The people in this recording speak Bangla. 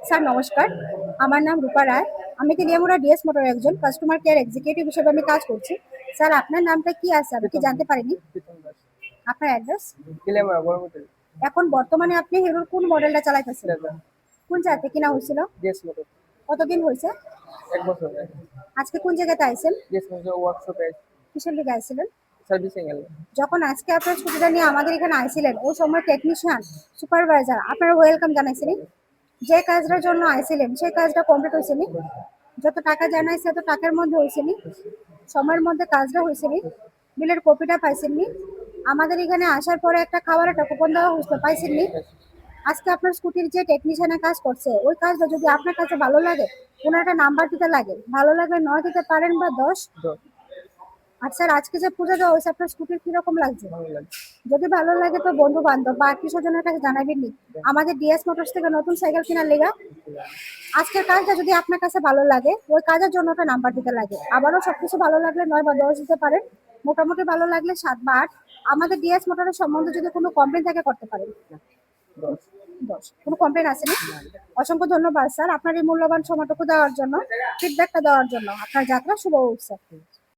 স্যার নমস্কার, আমার নাম রূপা রায়। আমি তেলিয়ামুড়া ডিএস মোটর একজন কাস্টমার কেয়ার এক্সিকিউটিভ হিসেবে আমি কাজ করছি। স্যার আপনার নামটা কি আছে আমি কি জানতে পারিনি? আপনার অ্যাড্রেস? তেলিয়ামুড়া বড়মুড়ি। এখন বর্তমানে আপনি হিরোর কোন মডেলটা চালাইতেছেন? ক্রেতা। কোন জায়গাতে কিনা হয়েছিল? DS motor. কতদিন হয়েছে? 1 বছর আগে। আজকে কোন জায়গাতে আইছেন? ডিএস মোটর ওয়ার্কশপে কিসের লিগে আইছিলেন? সার্ভিসিং এর। যখন আজকে আপনার স্কুটিটা নিয়ে আমাদের এখানে আইছিলেন ওই সময় টেকনিশিয়ান সুপারভাইজার আপনার ওয়েলকাম জানাইছিলেন। যে কাজটার জন্য আইছিলেন সেই কাজটা কমপ্লিট হয়েছেনি? যত টাকা জানাইছে তত টাকার মধ্যে হয়েছেনি? সময়ের মধ্যে কাজটা হয়েছেনি? বিলের কপিটা পাইছেননি? আমাদের এখানে আসার পরে একটা খাবারের একটা কুপন দেওয়া হয়েছিল, পাইছেননি? আজকে আপনার স্কুটির যে টেকনিশিয়ানের কাজ করছে ওই কাজটা যদি আপনার কাছে ভালো লাগে ওনার একটা নাম্বার দিতে লাগে, ভালো লাগলে 9 দিতে পারেন বা 10। আর স্যার আজকে যে পূজা দেওয়া হয়েছে আপনার স্কুটির কিরকম লাগছে? ভালো লাগে। যদি ভালো লাগে তো বন্ধু বান্ধব বা আত্মীয় স্বজনের কাছে জানাবেন নি আমাদের ডিএস মোটরস থেকে নতুন সাইকেল কেনার লেগা। আজকের কাজটা যদি আপনার কাছে ভালো লাগে ওই কাজের জন্য একটা নাম্বার দিতে লাগে, আবারও সবকিছু ভালো লাগলে 9 বা 10 দিতে পারেন, মোটামুটি ভালো লাগলে 7 বা 8। আমাদের ডিএস মোটরের সম্বন্ধে যদি কোনো কমপ্লেন থাকে করতে পারেন। 10। 10 কোনো কমপ্লেন আসেনি? অসংখ্য ধন্যবাদ স্যার আপনার এই মূল্যবান সময়টুকু দেওয়ার জন্য, ফিডব্যাকটা দেওয়ার জন্য। আপনার যাত্রা শুভ হোক স্যার।